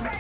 Kia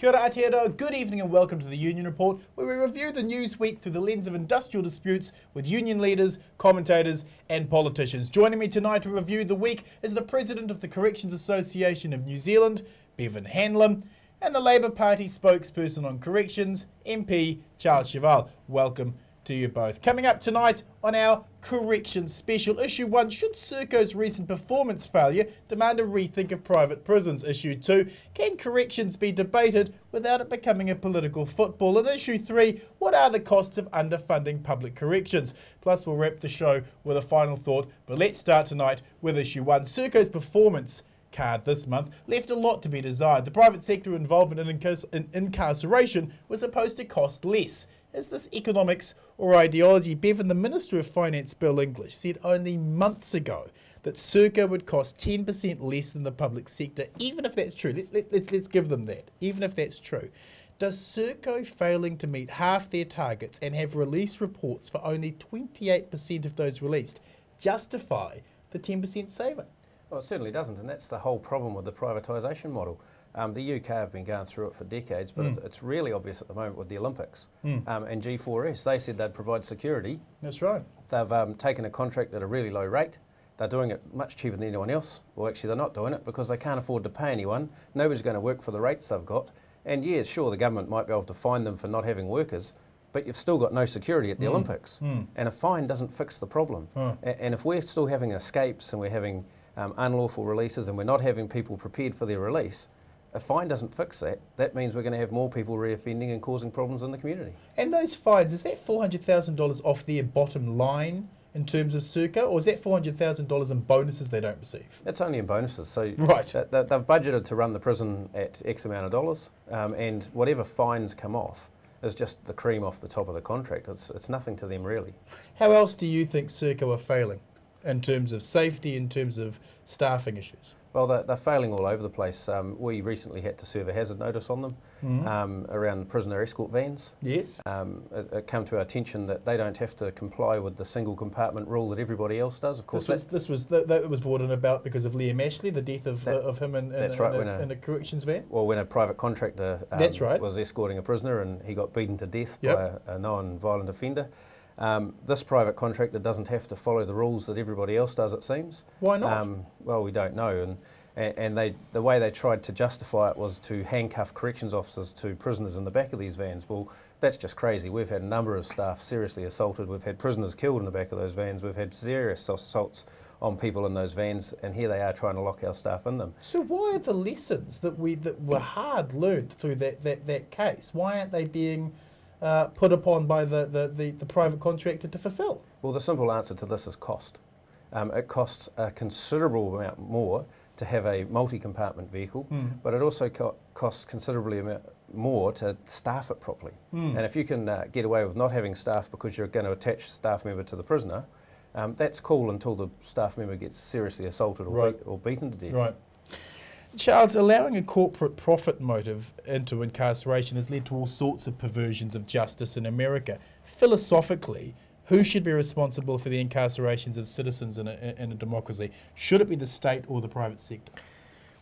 ora Aotearoa, good evening and welcome to the Union Report, where we review the news week through the lens of industrial disputes with union leaders, commentators and politicians. Joining me tonight to review the week is the President of the Corrections Association of New Zealand, Beven Hanlon, and the Labour Party spokesperson on corrections, MP Chauvel. Welcome to you both. Coming up tonight on our Corrections Special, Issue 1, should Serco's recent performance failure demand a rethink of private prisons? Issue 2, can corrections be debated without it becoming a political football? And Issue 3, what are the costs of underfunding public corrections? Plus we'll wrap the show with a final thought, but let's start tonight with Issue 1. Serco's performance card this month left a lot to be desired. The private sector involvement in incarceration was supposed to cost less. Is this economics or ideology? Bevan, the Minister of Finance, Bill English, said only months ago that Serco would cost 10% less than the public sector. Even if that's true, let's give them that. Even if that's true, does Serco failing to meet half their targets and have released reports for only 28% of those released justify the 10% saving? Well, it certainly doesn't, and that's the whole problem with the privatisation model. The UK have been going through it for decades, but it's really obvious at the moment with the Olympics and G4S. They said they'd provide security. That's right. They've taken a contract at a really low rate. They're doing it much cheaper than anyone else. Well, actually, they're not doing it because they can't afford to pay anyone. Nobody's going to work for the rates they've got. And yeah, sure, the government might be able to fine them for not having workers, but you've still got no security at the Olympics. And a fine doesn't fix the problem. And if we're still having escapes and we're having unlawful releases and we're not having people prepared for their release, a fine doesn't fix that. That means we're going to have more people reoffending and causing problems in the community. And those fines, is that $400,000 off their bottom line in terms of Serco, or is that $400,000 in bonuses they don't receive? That's only in bonuses. So right. They've budgeted to run the prison at X amount of dollars, and whatever fines come off is just the cream off the top of the contract. It's nothing to them really. How else do you think Serco are failing in terms of safety, in terms of staffing issues? Well, they're failing all over the place. We recently had to serve a hazard notice on them around prisoner escort vans. Yes. It came to our attention that they don't have to comply with the single compartment rule that everybody else does. Of course, that was brought in about because of Liam Ashley, the death of him in a corrections van. Well, when a private contractor was escorting a prisoner and he got beaten to death by a known violent offender. This private contractor doesn't have to follow the rules that everybody else does, it seems. Why not? Well, we don't know, and the way they tried to justify it was to handcuff corrections officers to prisoners in the back of these vans. Well, that's just crazy. We've had a number of staff seriously assaulted. We've had prisoners killed in the back of those vans. We've had serious assaults on people in those vans, and here they are trying to lock our staff in them. So why are the lessons that were hard learned through that case? Why aren't they being put upon by the private contractor to fulfil? Well, the simple answer to this is cost. It costs a considerable amount more to have a multi-compartment vehicle, but it also costs considerably more to staff it properly. And if you can get away with not having staff because you're going to attach a staff member to the prisoner, that's cool until the staff member gets seriously assaulted or beaten to death. Right. Charles, allowing a corporate profit motive into incarceration has led to all sorts of perversions of justice in America. Philosophically, who should be responsible for the incarcerations of citizens in a democracy? Should it be the state or the private sector?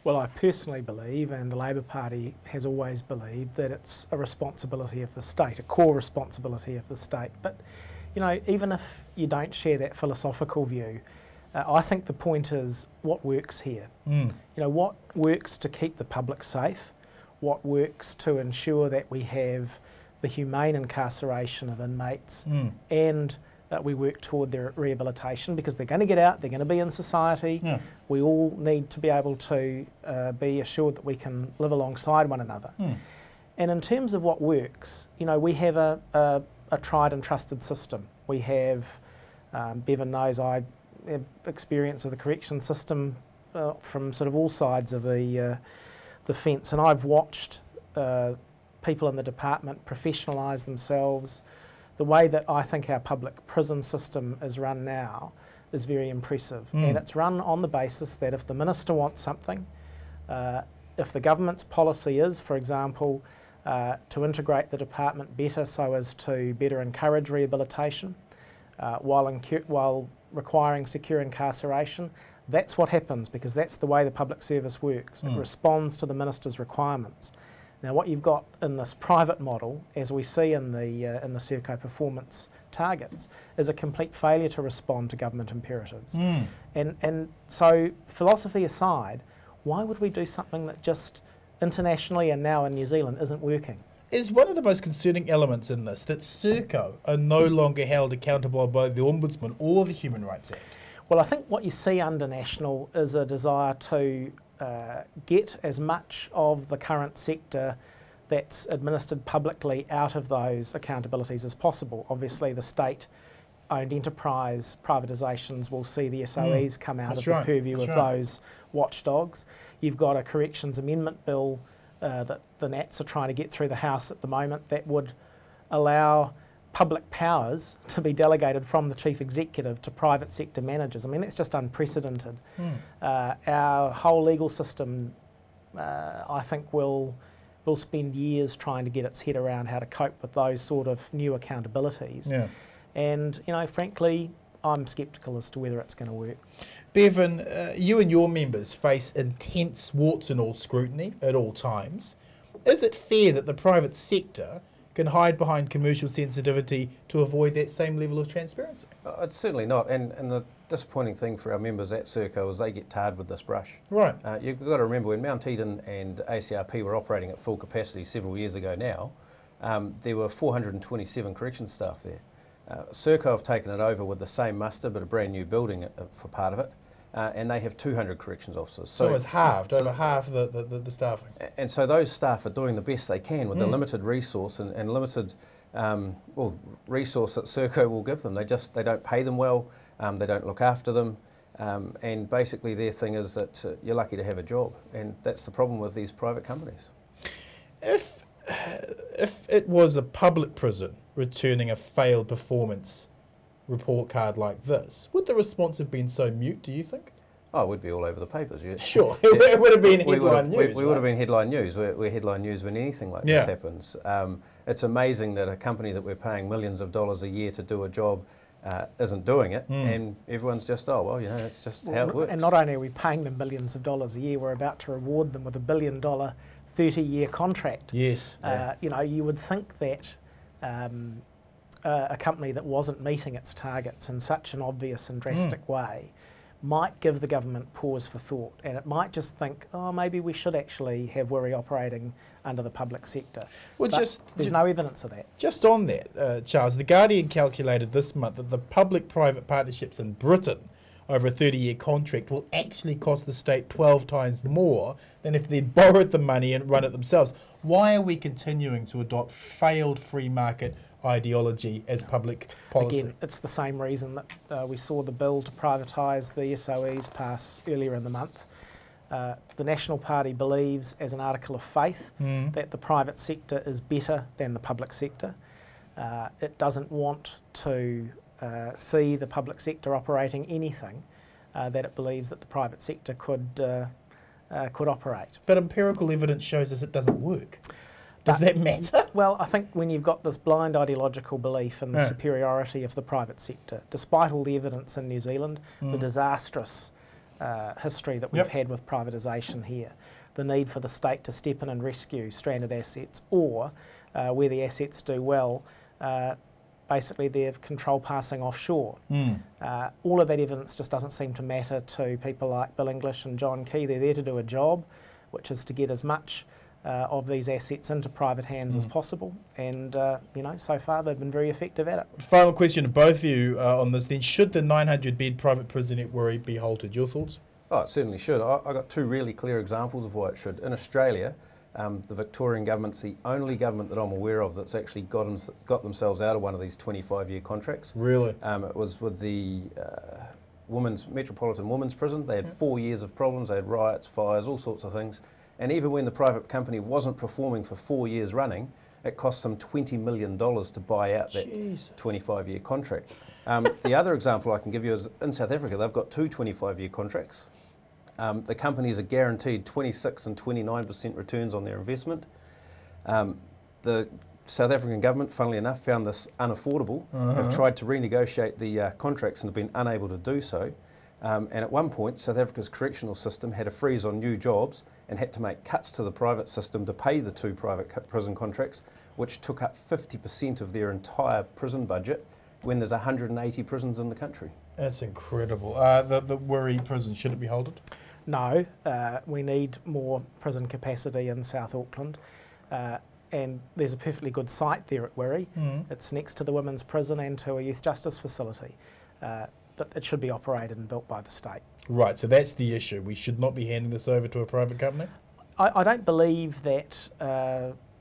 Well, I personally believe, and the Labour Party has always believed, that it's a responsibility of the state, a core responsibility of the state. But, you know, even if you don't share that philosophical view, I think the point is what works here. You know, what works to keep the public safe, what works to ensure that we have the humane incarceration of inmates and that we work toward their rehabilitation, because they're going to get out, they're going to be in society. We all need to be able to be assured that we can live alongside one another. And in terms of what works, you know, we have a tried and trusted system. We have, Bevan knows I have experience of the correction system from sort of all sides of the fence, and I've watched people in the department professionalise themselves. The way that I think our public prison system is run now is very impressive, and it's run on the basis that if the minister wants something, if the government's policy is, for example, to integrate the department better so as to better encourage rehabilitation, while requiring secure incarceration. That's what happens, because that's the way the public service works. It responds to the minister's requirements. Now, what you've got in this private model, as we see in the Serco performance targets, is a complete failure to respond to government imperatives. And so, philosophy aside, why would we do something that just internationally and now in New Zealand isn't working? Is one of the most concerning elements in this that Serco are no longer held accountable by the Ombudsman or the Human Rights Act? Well, I think what you see under National is a desire to get as much of the current sector that's administered publicly out of those accountabilities as possible. Obviously, the state-owned enterprise privatisations will see the SOEs come out of the purview of those watchdogs. You've got a corrections amendment bill that the Nats are trying to get through the House at the moment that would allow public powers to be delegated from the chief executive to private sector managers. I mean, that's just unprecedented. Our whole legal system, I think, will spend years trying to get its head around how to cope with those sort of new accountabilities. And, you know, frankly, I'm sceptical as to whether it's going to work. Bevan, you and your members face intense warts and all scrutiny at all times. Is it fair that the private sector can hide behind commercial sensitivity to avoid that same level of transparency? It's certainly not, and the disappointing thing for our members at Serco is they get tarred with this brush. Right. You've got to remember, when Mount Eden and ACRP were operating at full capacity several years ago now, there were 427 corrections staff there. Serco have taken it over with the same muster but a brand new building for part of it, and they have 200 corrections officers. So it's halved, over half the staffing. And so those staff are doing the best they can with the limited resource and limited resource that Serco will give them. They don't pay them well, they don't look after them, and basically their thing is that you're lucky to have a job, and that's the problem with these private companies. If it was a public prison returning a failed performance report card like this, would the response have been so mute, do you think? Oh, we'd be all over the papers. Sure, it would have been headline news. We would have been headline news. We're headline news when anything like this happens. It's amazing that a company that we're paying millions of dollars a year to do a job isn't doing it, and everyone's just, oh, well, you know, it's just how it works. And not only are we paying them millions of dollars a year, we're about to reward them with $1 billion 30-year contract. Yes. You know, you would think that a company that wasn't meeting its targets in such an obvious and drastic way might give the government pause for thought, and it might just think, oh, maybe we should actually have Wiri operating under the public sector. Well, there's no evidence of that. Just on that, Charles, The Guardian calculated this month that the public-private partnerships in Britain over a 30-year contract will actually cost the state 12 times more than if they'd borrowed the money and run it themselves. Why are we continuing to adopt failed free market ideology as public policy? Again, it's the same reason that we saw the bill to privatise the SOEs pass earlier in the month. The National Party believes, as an article of faith, that the private sector is better than the public sector. It doesn't want to see the public sector operating anything that it believes that the private sector could operate. But empirical evidence shows us it doesn't work. Does that matter? Well, I think when you've got this blind ideological belief in the superiority of the private sector, despite all the evidence in New Zealand, the disastrous history that we've had with privatisation here, the need for the state to step in and rescue stranded assets, or where the assets do well, basically their control passing offshore. All of that evidence just doesn't seem to matter to people like Bill English and John Key. They're there to do a job, which is to get as much of these assets into private hands as possible, and you know, so far they've been very effective at it. Final question to both of you on this then. Should the 900-bed private prison at Wiri be halted? Your thoughts? Oh, it certainly should. I've got two really clear examples of why it should. In Australia, the Victorian government's the only government that I'm aware of that's actually got themselves out of one of these 25-year contracts. Really? It was with the Metropolitan Women's Prison. They had 4 years of problems. They had riots, fires, all sorts of things. And even when the private company wasn't performing for 4 years running, it cost them $20 million to buy out that 25-year contract. The other example I can give you is in South Africa, they've got two 25-year contracts. The companies are guaranteed 26 and 29% returns on their investment. The South African government, funnily enough, found this unaffordable, have tried to renegotiate the contracts and have been unable to do so. And at one point, South Africa's correctional system had a freeze on new jobs and had to make cuts to the private system to pay the 2 private prison contracts, which took up 50% of their entire prison budget when there's 180 prisons in the country. That's incredible. The Wiri prison, should it be halted? No, we need more prison capacity in South Auckland. And there's a perfectly good site there at Wiri. It's next to the women's prison and to a youth justice facility. But it should be operated and built by the state. Right, so that's the issue. We should not be handing this over to a private company? I don't believe that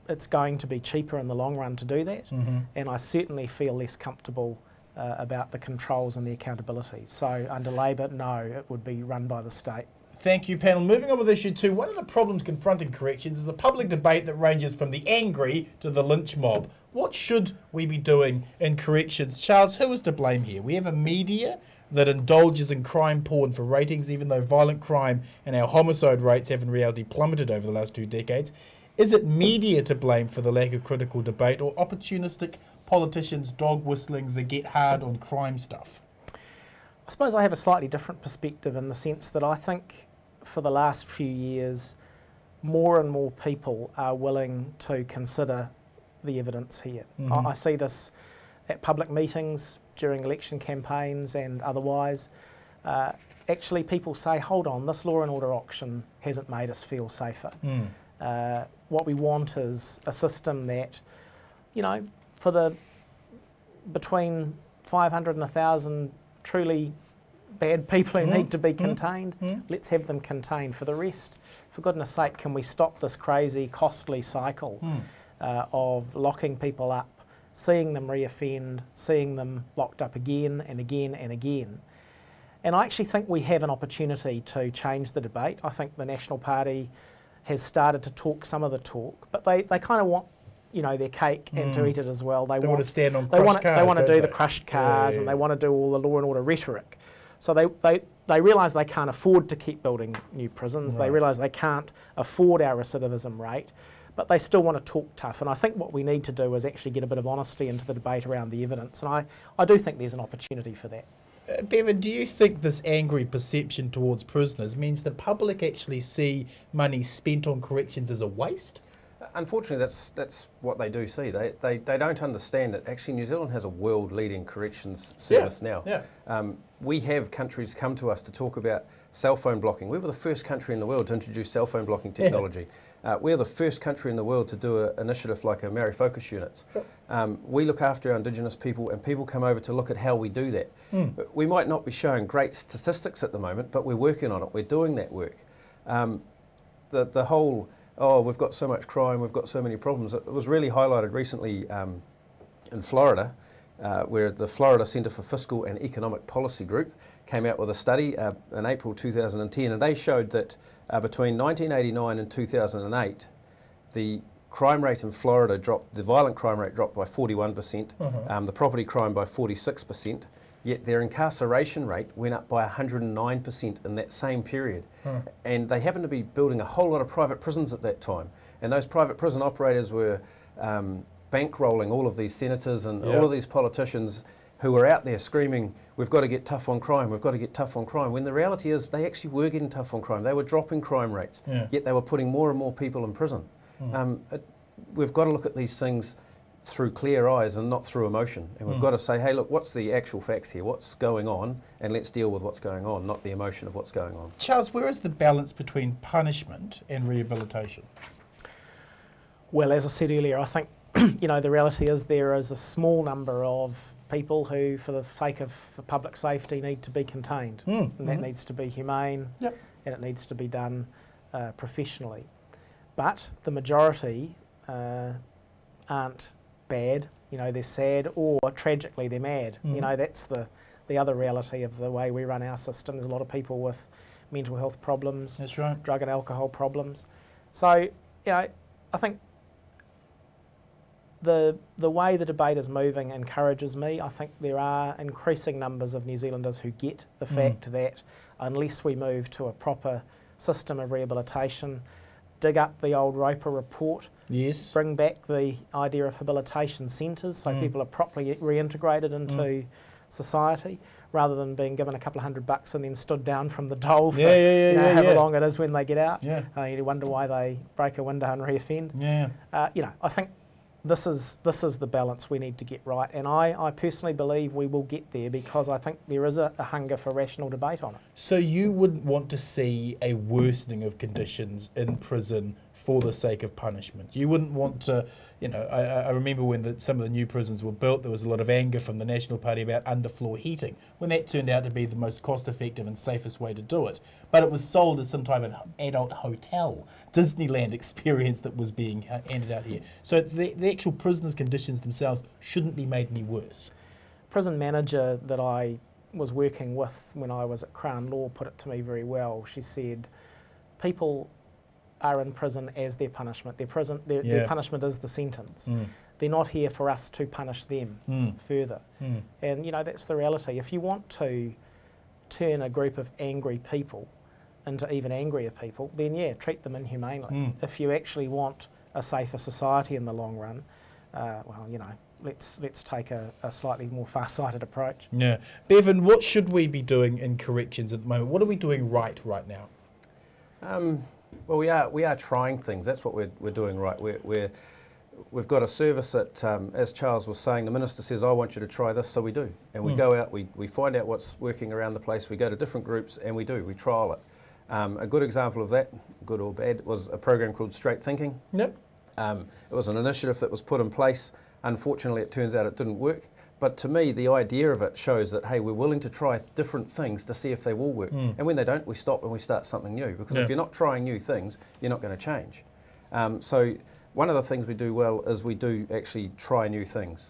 it's going to be cheaper in the long run to do that. And I certainly feel less comfortable about the controls and the accountability. So under Labor, no, it would be run by the state. Thank you, panel. Moving on with issue 2, one of the problems confronting corrections is the public debate that ranges from the angry to the lynch mob. What should we be doing in corrections? Charles, who is to blame here? We have a media that indulges in crime porn for ratings, even though violent crime and our homicide rates have in reality plummeted over the last 2 decades. Is it media to blame for the lack of critical debate, or opportunistic politicians dog whistling the get hard on crime stuff? I suppose I have a slightly different perspective in the sense that I think for the last few years, more and more people are willing to consider the evidence here. I see this at public meetings, during election campaigns and otherwise. Actually, people say, hold on, this law and order auction hasn't made us feel safer. What we want is a system that, you know, for the between 500 and 1,000 truly bad people who need to be contained, let's have them contained. For the rest, for goodness sake, can we stop this crazy, costly cycle of locking people up, seeing them reoffend, seeing them locked up again and again and again. And I actually think we have an opportunity to change the debate. I think the National Party has started to talk some of the talk, but they kind of want, you know, their cake and to eat it as well. They want to stand on crushed cars. They want to do the crushed cars, and they want to do all the law and order rhetoric. So they realise they can't afford to keep building new prisons. They realise they can't afford our recidivism rate, but they still want to talk tough. And I think what we need to do is actually get a bit of honesty into the debate around the evidence. And I do think there's an opportunity for that. Bevan, do you think this angry perception towards prisoners means the public actually see money spent on corrections as a waste? Unfortunately, that's what they do see. They don't understand that actually New Zealand has a world-leading corrections service now. We have countries come to us to talk about cell phone blocking. We were the first country in the world to introduce cell phone blocking technology. We're the first country in the world to do an initiative like a Maori focus units. We look after our Indigenous people, and people come over to look at how we do that. We might not be showing great statistics at the moment, but we're working on it. We're doing that work. The whole, oh, we've got so much crime, we've got so many problems. It was really highlighted recently in Florida, where the Florida Centre for Fiscal and Economic Policy Group came out with a study in April 2010, and they showed that between 1989 and 2008, the crime rate in Florida dropped, the violent crime rate dropped by 41%, the property crime by 46%, yet their incarceration rate went up by 109% in that same period. And they happened to be building a whole lot of private prisons at that time. And those private prison operators were bankrolling all of these senators and all of these politicians who were out there screaming, we've got to get tough on crime, we've got to get tough on crime, when the reality is they actually were getting tough on crime. They were dropping crime rates, yet they were putting more and more people in prison. We've got to look at these things through clear eyes and not through emotion. And we've got to say, hey, look, what's the actual facts here? What's going on? And let's deal with what's going on, not the emotion of what's going on. Charles, where is the balance between punishment and rehabilitation? Well, as I said earlier, I think you know, the reality is there is a small number of people who, for the sake of public safety, need to be contained. And that needs to be humane, and it needs to be done professionally. But the majority aren't bad, you know, they're sad, or tragically they're mad. You know, that's the other reality of the way we run our system. There's a lot of people with mental health problems, drug and alcohol problems. So, you know, I think the way the debate is moving encourages me. I think there are increasing numbers of New Zealanders who get the fact that unless we move to a proper system of rehabilitation, dig up the old Roper report, Yes. bring back the idea of habilitation centres so people are properly reintegrated into society, rather than being given a couple of $100 and then stood down from the dole for however long it is when they get out. Yeah. You wonder why they break a window and reoffend. Yeah. I think this is the balance we need to get right, and I personally believe we will get there, because I think there is a hunger for rational debate on it. So you wouldn't want to see a worsening of conditions in prison for the sake of punishment. You wouldn't want to, I remember when some of the new prisons were built, there was a lot of anger from the National Party about underfloor heating, when that turned out to be the most cost-effective and safest way to do it. But it was sold as some type of adult hotel, Disneyland experience that was being handed out here. So the actual prisoners' conditions themselves shouldn't be made any worse. Prison manager that I was working with when I was at Crown Law put it to me very well. She said, people are in prison as their punishment. Their punishment is the sentence. They're not here for us to punish them further. And that's the reality. If you want to turn a group of angry people into even angrier people, then treat them inhumanely. If you actually want a safer society in the long run, let's take a slightly more far-sighted approach. Yeah. Bevan, what should we be doing in corrections at the moment? What are we doing right now? Well, we are trying things. That's what we're doing right. We've got a service that, as Charles was saying, the Minister says, I want you to try this, so we do. And we go out, we find out what's working around the place, we go to different groups and we trial it. A good example of that, good or bad, was a program called Straight Thinking. Yep. It was an initiative that was put in place. Unfortunately, it turns out it didn't work. But to me, the idea of it shows that, hey, we're willing to try different things to see if they will work. And when they don't, we stop and we start something new. Because if you're not trying new things, you're not going to change. So one of the things we do well is we do actually try new things.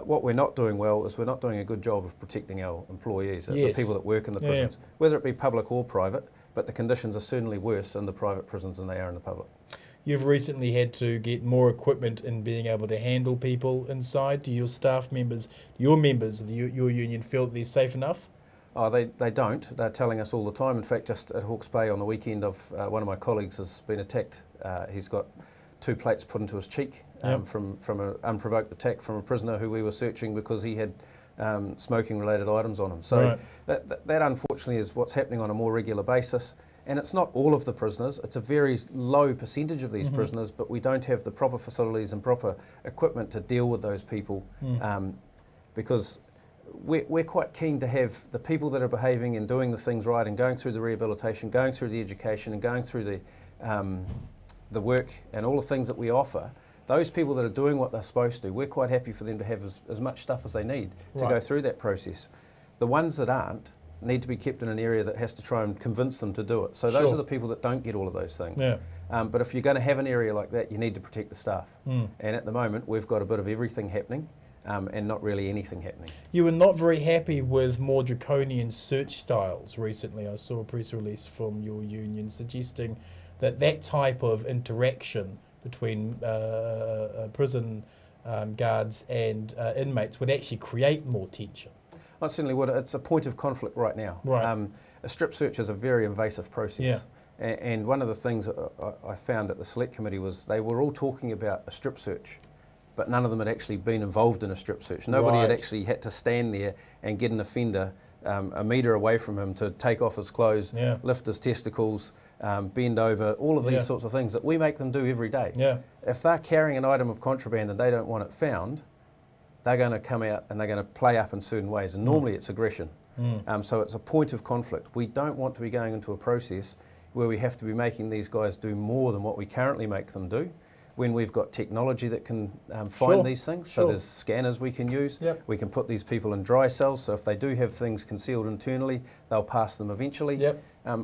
What we're not doing well is we're not doing a good job of protecting our employees, the people that work in the prisons, whether it be public or private, but the conditions are certainly worse in the private prisons than they are in the public. You've recently had to get more equipment in being able to handle people inside. Do your staff members, your members of your union, feel that they're safe enough? Oh, they don't. They're telling us all the time. In fact, just at Hawke's Bay on the weekend, one of my colleagues has been attacked. He's got 2 plates put into his cheek from an unprovoked attack from a prisoner who we were searching because he had smoking-related items on him. So that unfortunately is what's happening on a more regular basis. And it's not all of the prisoners, it's a very low percentage of these prisoners, but we don't have the proper facilities and proper equipment to deal with those people because we're quite keen to have the people that are behaving and doing the things right and going through the rehabilitation, going through the education and going through the work and all the things that we offer. Those people that are doing what they're supposed to, we're quite happy for them to have as much stuff as they need to go through that process. The ones that aren't need to be kept in an area that has to try and convince them to do it. So those are the people that don't get all of those things. But if you're going to have an area like that, you need to protect the staff. And at the moment, we've got a bit of everything happening and not really anything happening. You were not very happy with more draconian search styles recently. I saw a press release from your union suggesting that that type of interaction between prison guards and inmates would actually create more tension. I certainly would. It's a point of conflict right now. A strip search is a very invasive process. And one of the things I found at the select committee was they were all talking about a strip search, but none of them had actually been involved in a strip search. Nobody had actually had to stand there and get an offender a metre away from him to take off his clothes, lift his testicles, bend over, all of these sorts of things that we make them do every day. If they're carrying an item of contraband and they don't want it found, they're going to come out and they're going to play up in certain ways, and normally it's aggression. So it's a point of conflict. We don't want to be going into a process where we have to be making these guys do more than what we currently make them do, when we've got technology that can find these things. So there's scanners we can use. We can put these people in dry cells, so if they do have things concealed internally, they'll pass them eventually.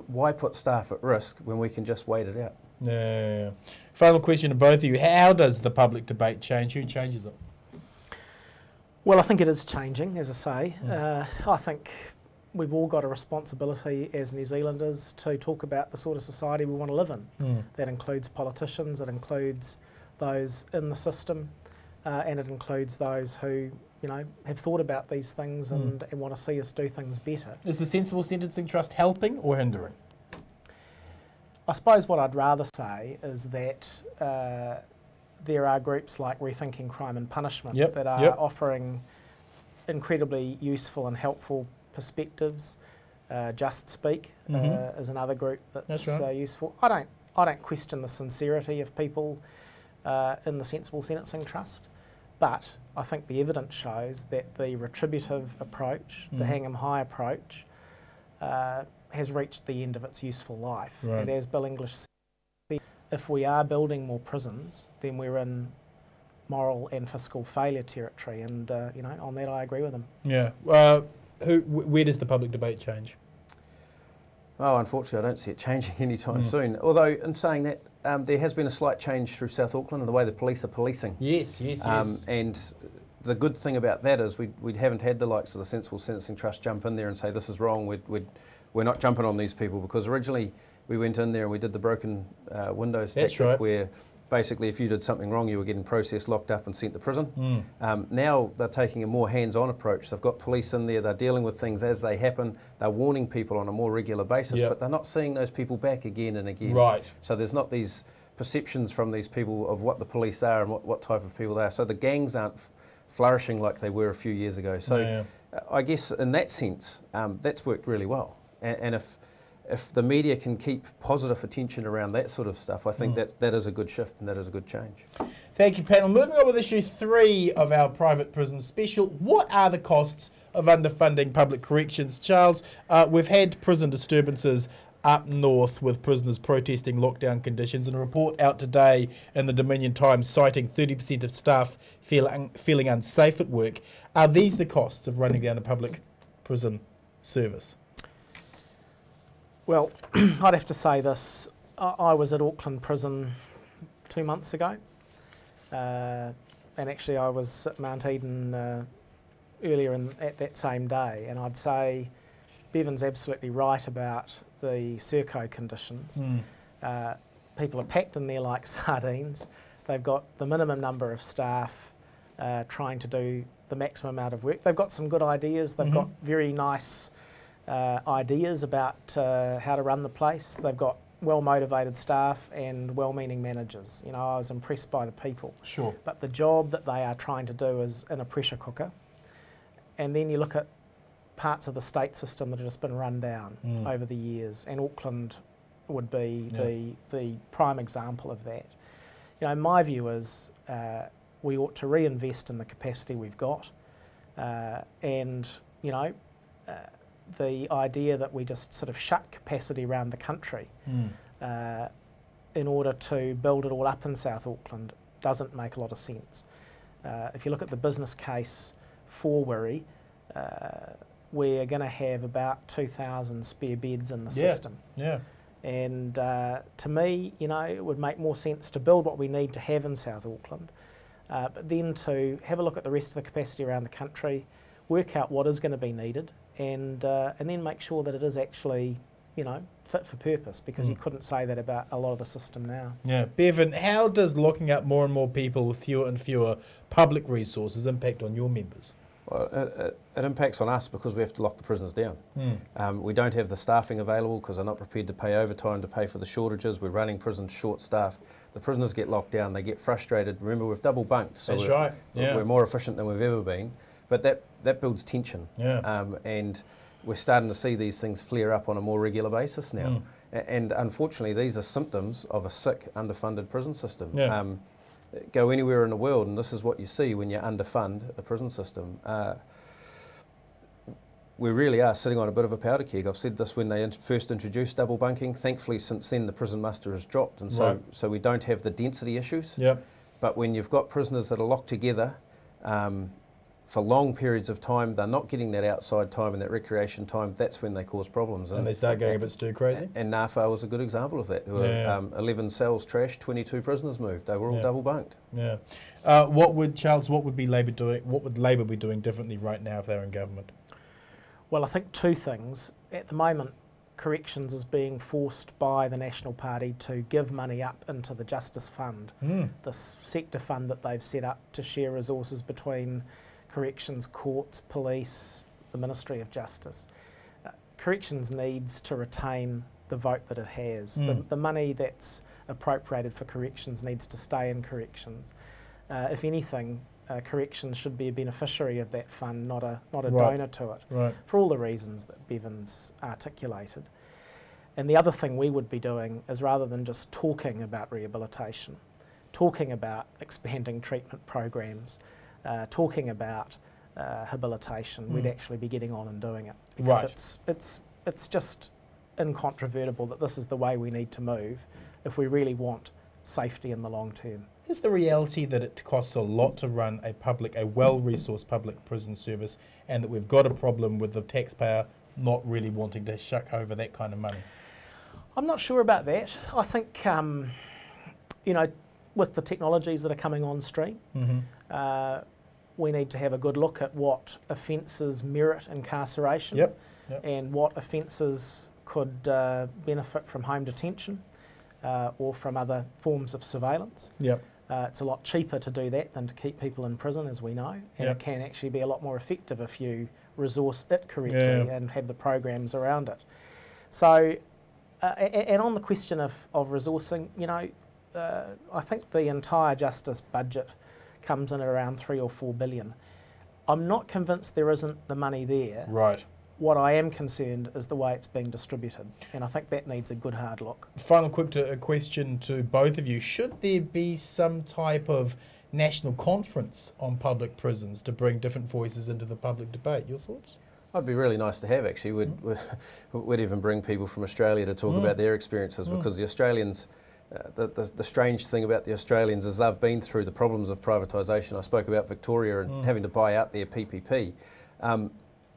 Why put staff at risk when we can just wait it out? Final question to both of you. How does the public debate change? Who changes it? Well, I think it is changing, as I say. I think we've all got a responsibility as New Zealanders to talk about the sort of society we want to live in. That includes politicians, it includes those in the system, and it includes those who, have thought about these things and want to see us do things better. Is the Sensible Sentencing Trust helping or hindering? I suppose what I'd rather say is that there are groups like Rethinking Crime and Punishment that are offering incredibly useful and helpful perspectives. Just Speak is another group that's useful. I don't question the sincerity of people in the Sensible Sentencing Trust, but I think the evidence shows that the retributive approach, the hang 'em high approach, has reached the end of its useful life. Right. And as Bill English said, if we are building more prisons, then we're in moral and fiscal failure territory. And you know, on that I agree with him. Yeah. Where does the public debate change? Oh, unfortunately, I don't see it changing anytime soon. Although, in saying that, there has been a slight change through South Auckland in the way the police are policing. Yes. And the good thing about that is we haven't had the likes of the Sensible Sentencing Trust jump in there and say this is wrong. We're not jumping on these people, because originally we went in there and we did the broken windows tactic, where basically if you did something wrong you were getting processed, locked up and sent to prison. Now they're taking a more hands-on approach. They've got police in there, they're dealing with things as they happen, they're warning people on a more regular basis, but they're not seeing those people back again and again. Right. So there's not these perceptions from these people of what the police are and what type of people they are. So the gangs aren't flourishing like they were a few years ago. So I guess in that sense, that's worked really well. And if the media can keep positive attention around that sort of stuff, I think that is a good shift and that is a good change. Thank you, panel. Moving on with issue 3 of our private prison special. What are the costs of underfunding public corrections? Charles, we've had prison disturbances up north with prisoners protesting lockdown conditions, and a report out today in the Dominion Times citing 30% of staff feeling unsafe at work. Are these the costs of running down a public prison service? Well, I'd have to say this. I was at Auckland Prison 2 months ago, and actually I was at Mount Eden earlier at that same day, and I'd say Bevan's absolutely right about the Serco conditions. People are packed in there like sardines. They've got the minimum number of staff trying to do the maximum amount of work. They've got some good ideas. They've got very nice ideas about how to run the place. They've got well-motivated staff and well-meaning managers. You know, I was impressed by the people. Sure. But the job that they are trying to do is in a pressure cooker. And then you look at parts of the state system that have just been run down over the years, and Auckland would be the prime example of that. You know, my view is we ought to reinvest in the capacity we've got, and you know, the idea that we just sort of shut capacity around the country in order to build it all up in South Auckland doesn't make a lot of sense. If you look at the business case for Wiri, we're going to have about 2,000 spare beds in the system. And to me, you know, it would make more sense to build what we need to have in South Auckland, but then to have a look at the rest of the capacity around the country, work out what is going to be needed, and then make sure that it is actually, you know, fit for purpose, because you couldn't say that about a lot of the system now. Yeah. Bevan, how does locking up more and more people with fewer and fewer public resources impact on your members? Well, it impacts on us because we have to lock the prisons down. We don't have the staffing available because they're not prepared to pay overtime to pay for the shortages. We're running prisons short-staffed. The prisoners get locked down, they get frustrated. Remember, we've double bunked, so we're more efficient than we've ever been. But that builds tension, and we're starting to see these things flare up on a more regular basis now. And unfortunately, these are symptoms of a sick, underfunded prison system. Go anywhere in the world and this is what you see when you underfund a prison system. We really are sitting on a bit of a powder keg. I've said this when they first introduced double bunking. Thankfully, since then, the prison muster has dropped, and so we don't have the density issues. But when you've got prisoners that are locked together for long periods of time, they're not getting that outside time and that recreation time, that's when they cause problems. And they start going a bit stir crazy? And Nāwha was a good example of that. There were 11 cells trashed, 22 prisoners moved. They were all double bunked. What would Labour be doing differently right now if they were in government? Well, I think two things. At the moment, corrections is being forced by the National Party to give money up into the Justice Fund, this sector fund that they've set up to share resources between corrections, courts, police, the Ministry of Justice. Corrections needs to retain the vote that it has. The money that's appropriated for corrections needs to stay in corrections. If anything, corrections should be a beneficiary of that fund, not a donor to it, for all the reasons that Beven's articulated. And the other thing we would be doing is, rather than just talking about rehabilitation, talking about expanding treatment programs, talking about habilitation, we'd actually be getting on and doing it, because it's just incontrovertible that this is the way we need to move if we really want safety in the long term. Is the reality that it costs a lot to run a well-resourced public prison service, and that we've got a problem with the taxpayer not really wanting to shuck over that kind of money? I'm not sure about that. I think, you know, with the technologies that are coming on stream, we need to have a good look at what offences merit incarceration and what offences could benefit from home detention or from other forms of surveillance. It's a lot cheaper to do that than to keep people in prison, as we know, and it can actually be a lot more effective if you resource it correctly and have the programs around it. So, and on the question of resourcing, you know, I think the entire justice budget comes in at around 3 or 4 billion. I'm not convinced there isn't the money there. What I am concerned is the way it's being distributed, and I think that needs a good hard look. Final quick question to both of you. Should there be some type of national conference on public prisons to bring different voices into the public debate? Your thoughts? It'd be really nice to have, actually. We'd even bring people from Australia to talk about their experiences, because the Australians, the strange thing about the Australians is they've been through the problems of privatisation. I spoke about Victoria and having to buy out their PPP.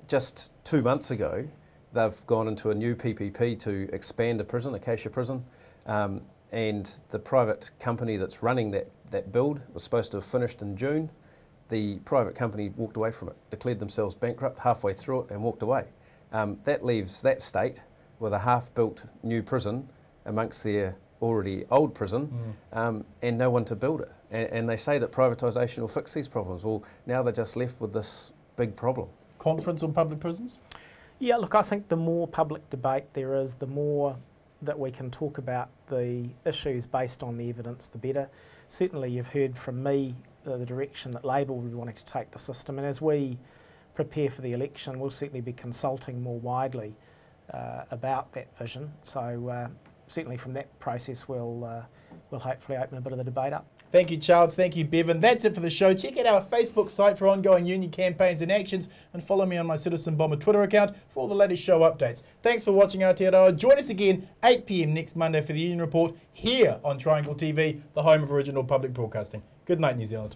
Just 2 months ago, they've gone into a new PPP to expand a prison, Acacia Prison, and the private company that's running that build was supposed to have finished in June. The private company walked away from it, declared themselves bankrupt halfway through it and walked away. That leaves that state with a half-built new prison amongst their already old prison, and no one to build it. And they say that privatisation will fix these problems. Well, now they're just left with this big problem. Conference on public prisons? Yeah, look, I think the more public debate there is, the more that we can talk about the issues based on the evidence, the better. Certainly you've heard from me the direction that Labor will be wanting to take the system, and as we prepare for the election, we'll certainly be consulting more widely about that vision. So certainly from that process, we'll hopefully open a bit of the debate up. Thank you, Charles. Thank you, Bevan. That's it for the show. Check out our Facebook site for ongoing union campaigns and actions, and follow me on my Citizen Bomber Twitter account for all the latest show updates. Thanks for watching Aotearoa. Join us again 8 PM next Monday for the Union Report here on Triangle TV, the home of original public broadcasting. Good night, New Zealand.